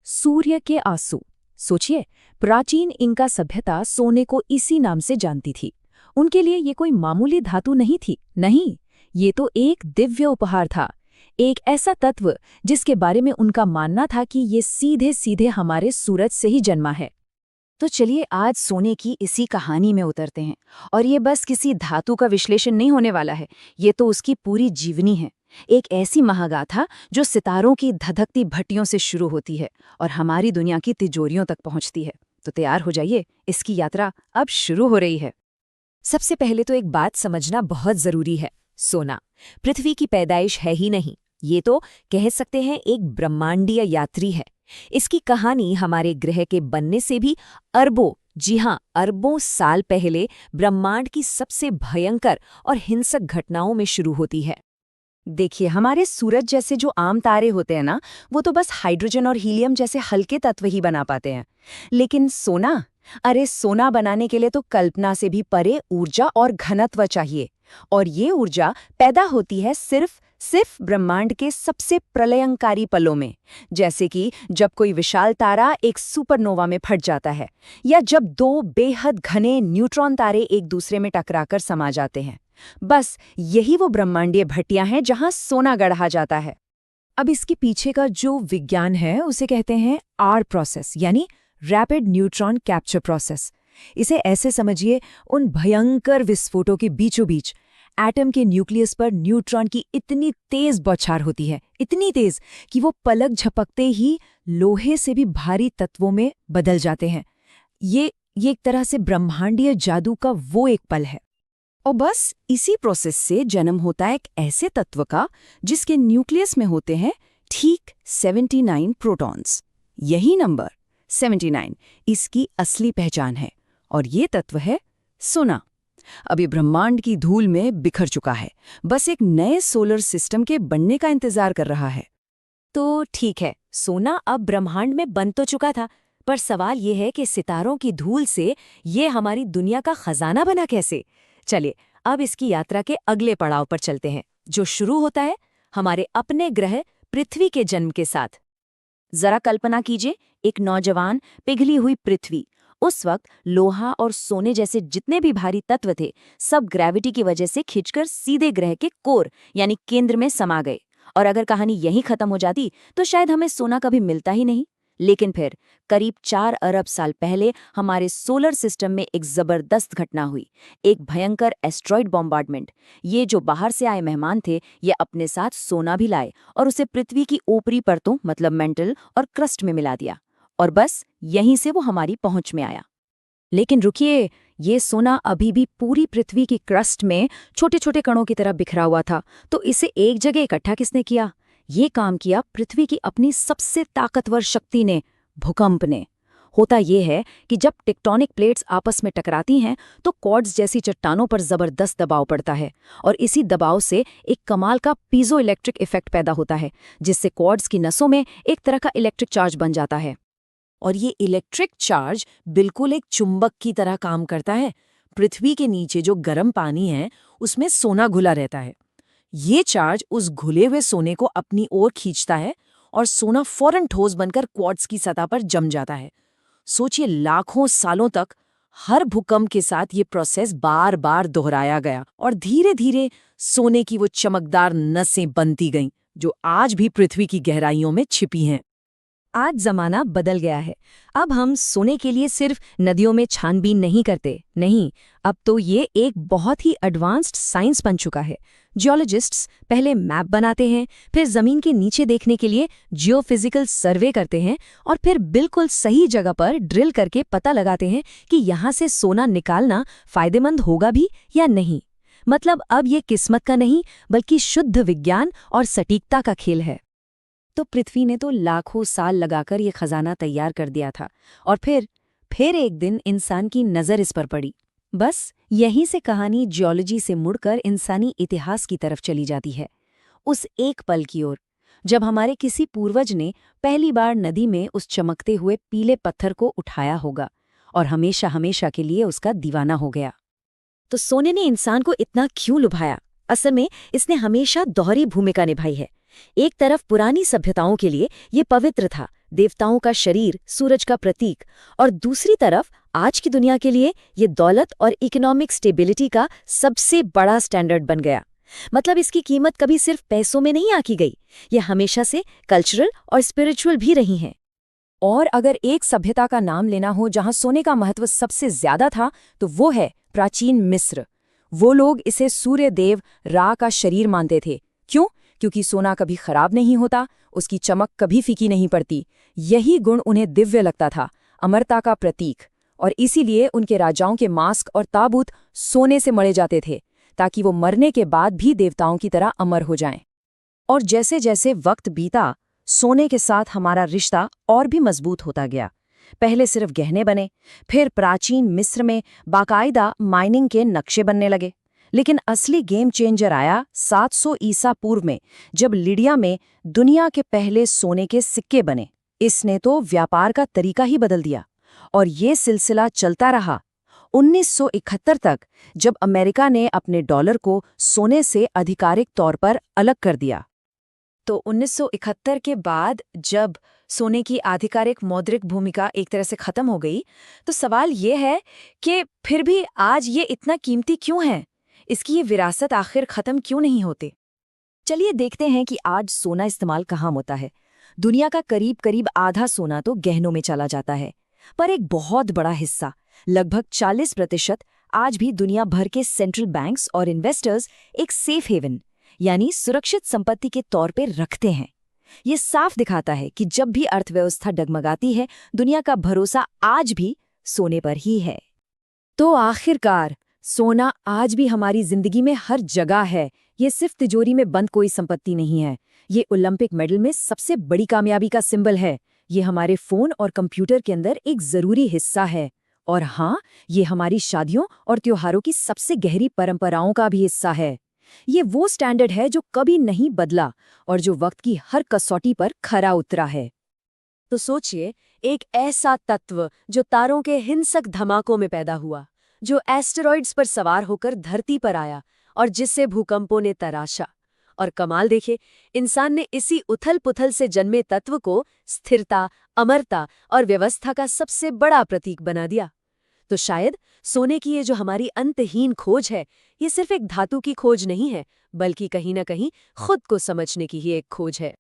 सूर्य के आंसू। सोचिए, प्राचीन इंका सभ्यता सोने को इसी नाम से जानती थी। उनके लिए ये कोई मामूली धातु नहीं थी, नहीं, ये तो एक दिव्य उपहार था। एक ऐसा तत्व जिसके बारे में उनका मानना था कि ये सीधे सीधे हमारे सूरज से ही जन्मा है। तो चलिए आज सोने की इसी कहानी में उतरते हैं। और ये बस किसी धातु का विश्लेषण नहीं होने वाला है, ये तो उसकी पूरी जीवनी है। एक ऐसी महागाथा जो सितारों की धधकती भट्टियों से शुरू होती है और हमारी दुनिया की तिजोरियों तक पहुंचती है। तो तैयार हो जाइए, इसकी यात्रा अब शुरू हो रही है। सबसे पहले तो एक बात समझना बहुत जरूरी है। सोना पृथ्वी की पैदाइश है ही नहीं, ये तो कह सकते हैं एक ब्रह्मांडीय यात्री है। इसकी कहानी हमारे ग्रह के बनने से भी अरबों, जी हाँ अरबों साल पहले ब्रह्मांड की सबसे भयंकर और हिंसक घटनाओं में शुरू होती है। देखिए, हमारे सूरज जैसे जो आम तारे होते हैं ना, वो तो बस हाइड्रोजन और हीलियम जैसे हल्के तत्व ही बना पाते हैं। लेकिन सोना, अरे सोना बनाने के लिए तो कल्पना से भी परे ऊर्जा और घनत्व चाहिए। और ये ऊर्जा पैदा होती है सिर्फ ब्रह्मांड के सबसे प्रलयंकारी पलों में, जैसे कि जब कोई विशाल तारा एक सुपरनोवा में फट जाता है, या जब दो बेहद घने न्यूट्रॉन तारे एक दूसरे में टकराकर समा जाते हैं। बस यही वो ब्रह्मांडीय भट्टियां हैं जहां सोना गढ़ा जाता है। अब इसके पीछे का जो विज्ञान है उसे कहते हैं आर प्रोसेस, यानी रैपिड न्यूट्रॉन कैप्चर प्रोसेस। इसे ऐसे समझिए, उन भयंकर विस्फोटों के बीचों बीच एटम के न्यूक्लियस पर न्यूट्रॉन की इतनी तेज बौछार होती है, इतनी तेज कि वो पलक झपकते ही लोहे से भी भारी तत्वों में बदल जाते हैं। ये एक तरह से ब्रह्मांडीय जादू का वो एक पल है। और बस इसी प्रोसेस से जन्म होता है एक ऐसे तत्व का जिसके न्यूक्लियस में होते हैं ठीक 79 प्रोटॉन्स। यही नंबर 79 इसकी असली पहचान है। और ये तत्व है सोना। अभी ब्रह्मांड की धूल में बिखर चुका है, बस एक नए सोलर सिस्टम के बनने का इंतजार कर रहा है। तो ठीक है, सोना अब ब्रह्मांड में बन तो चुका था, पर सवाल ये है कि सितारों की धूल से ये हमारी दुनिया का खजाना बना कैसे? चलिए अब इसकी यात्रा के अगले पड़ाव पर चलते हैं, जो शुरू होता है हमारे अपने ग्रह पृथ्वी के जन्म के साथ। जरा कल्पना कीजिए, एक नौजवान पिघली हुई पृथ्वी। उस वक्त लोहा और सोने जैसे जितने भी भारी तत्व थे, सब ग्रेविटी की वजह से खिंचकर सीधे ग्रह के कोर यानी केंद्र में समा गए। और अगर कहानी यहीं खत्म हो जाती तो शायद हमें सोना कभी मिलता ही नहीं। लेकिन फिर करीब 4 अरब साल पहले हमारे सोलर सिस्टम में एक जबरदस्त घटना हुई, एक भयंकर एस्ट्रॉइड बॉम्बार्डमेंट। ये जो बाहर से आए मेहमान थे, ये अपने साथ सोना भी लाए और उसे पृथ्वी की ऊपरी परतों मतलब मेंटल और क्रस्ट में मिला दिया। और बस यहीं से वो हमारी पहुंच में आया। लेकिन रुकिए, ये सोना अभी भी पूरी पृथ्वी की क्रस्ट में छोटे छोटे कणों की तरह बिखरा हुआ था। तो इसे एक जगह इकट्ठा किसने किया? ये काम किया पृथ्वी की अपनी सबसे ताकतवर शक्ति ने, भूकंप ने। होता ये है कि जब टेक्टोनिक प्लेट्स आपस में टकराती हैं तो कॉर्ड्स जैसी चट्टानों पर जबरदस्त दबाव पड़ता है, और इसी दबाव से एक कमाल का पीजो इलेक्ट्रिक इफेक्ट पैदा होता है, जिससे कॉर्ड्स की नसों में एक तरह का इलेक्ट्रिक चार्ज बन जाता है। और ये इलेक्ट्रिक चार्ज बिल्कुल एक चुंबक की तरह काम करता है। पृथ्वी के नीचे जो गर्म पानी है उसमें सोना घुला रहता है। ये चार्ज उस घुले हुए सोने को अपनी ओर खींचता है और सोना फौरन ठोस बनकर क्वार्ट्ज की सतह पर जम जाता है। सोचिए, लाखों सालों तक हर भूकंप के साथ ये प्रोसेस बार बार दोहराया गया और धीरे धीरे सोने की वो चमकदार नसें बनती गईं जो आज भी पृथ्वी की गहराइयों में छिपी हैं। आज जमाना बदल गया है। अब हम सोने के लिए सिर्फ नदियों में छानबीन नहीं करते, नहीं, अब तो ये एक बहुत ही एडवांस्ड साइंस बन चुका है। जियोलॉजिस्ट्स पहले मैप बनाते हैं, फिर जमीन के नीचे देखने के लिए जियोफिजिकल सर्वे करते हैं, और फिर बिल्कुल सही जगह पर ड्रिल करके पता लगाते हैं कि यहाँ से सोना निकालना फायदेमंद होगा भी या नहीं। मतलब अब ये किस्मत का नहीं बल्कि शुद्ध विज्ञान और सटीकता का खेल है। तो पृथ्वी ने तो लाखों साल लगाकर ये खजाना तैयार कर दिया था, और फिर एक दिन इंसान की नज़र इस पर पड़ी। बस यहीं से कहानी जियोलॉजी से मुड़कर इंसानी इतिहास की तरफ चली जाती है, उस एक पल की ओर जब हमारे किसी पूर्वज ने पहली बार नदी में उस चमकते हुए पीले पत्थर को उठाया होगा और हमेशा हमेशा के लिए उसका दीवाना हो गया। तो सोने ने इंसान को इतना क्यों लुभाया? असल में इसने हमेशा दोहरी भूमिका निभाई है। एक तरफ पुरानी सभ्यताओं के लिए ये पवित्र था, देवताओं का शरीर, सूरज का प्रतीक, और दूसरी तरफ आज की दुनिया के लिए ये दौलत और इकोनॉमिक स्टेबिलिटी का सबसे बड़ा स्टैंडर्ड बन गया। मतलब इसकी कीमत कभी सिर्फ पैसों में नहीं आकी गई, ये हमेशा से कल्चरल और स्पिरिचुअल भी रही हैं। और अगर एक सभ्यता का नाम लेना हो जहां सोने का महत्व सबसे ज्यादा था, तो वो है प्राचीन मिस्र। वो लोग इसे सूर्य देव रा का शरीर मानते थे। क्यों? क्योंकि सोना कभी खराब नहीं होता, उसकी चमक कभी फीकी नहीं पड़ती। यही गुण उन्हें दिव्य लगता था, अमरता का प्रतीक। और इसीलिए उनके राजाओं के मास्क और ताबूत सोने से मढ़े जाते थे, ताकि वो मरने के बाद भी देवताओं की तरह अमर हो जाएं। और जैसे जैसे वक्त बीता, सोने के साथ हमारा रिश्ता और भी मजबूत होता गया। पहले सिर्फ गहने बने, फिर प्राचीन मिस्र में बाकायदा माइनिंग के नक्शे बनने लगे। लेकिन असली गेम चेंजर आया 700 ईसा पूर्व में, जब लिडिया में दुनिया के पहले सोने के सिक्के बने। इसने तो व्यापार का तरीका ही बदल दिया। और ये सिलसिला चलता रहा 1971 तक, जब अमेरिका ने अपने डॉलर को सोने से आधिकारिक तौर पर अलग कर दिया। तो 1971 के बाद जब सोने की आधिकारिक मौद्रिक भूमिका एक तरह से खत्म हो गई, तो सवाल ये है कि फिर भी आज ये इतना कीमती क्यों है? इसकी ये विरासत आखिर खत्म क्यों नहीं होती? चलिए देखते हैं कि आज सोना इस्तेमाल कहाँ होता है। दुनिया का करीब करीब आधा सोना तो गहनों में चला जाता है, पर एक बहुत बड़ा हिस्सा, लगभग 40%, आज भी दुनिया भर के सेंट्रल बैंक्स और इन्वेस्टर्स एक सेफ हेवन यानी सुरक्षित संपत्ति के तौर पे रखते हैं। ये साफ दिखाता है कि जब भी अर्थव्यवस्था डगमगाती है, दुनिया का भरोसा आज भी सोने पर ही है। तो आखिरकार सोना आज भी हमारी जिंदगी में हर जगह है। ये सिर्फ तिजोरी में बंद कोई संपत्ति नहीं है। ये ओलंपिक मेडल में सबसे बड़ी कामयाबी का सिंबल है। ये हमारे फोन और कंप्यूटर के अंदर एक जरूरी हिस्सा है। और हाँ, ये हमारी शादियों और त्योहारों की सबसे गहरी परंपराओं का भी हिस्सा है। ये वो स्टैंडर्ड है जो कभी नहीं बदला और जो वक्त की हर कसौटी पर खरा उतरा है। तो सोचिए, एक ऐसा तत्व जो तारों के हिंसक धमाकों में पैदा हुआ, जो एस्टेरॉइड्स पर सवार होकर धरती पर आया और जिससे भूकंपों ने तराशा। और कमाल देखे, इंसान ने इसी उथल-पुथल से जन्मे तत्व को स्थिरता, अमरता और व्यवस्था का सबसे बड़ा प्रतीक बना दिया। तो शायद सोने की ये जो हमारी अंतहीन खोज है, ये सिर्फ एक धातु की खोज नहीं है, बल्कि कहीं न कहीं खुद को समझने की ही एक खोज है।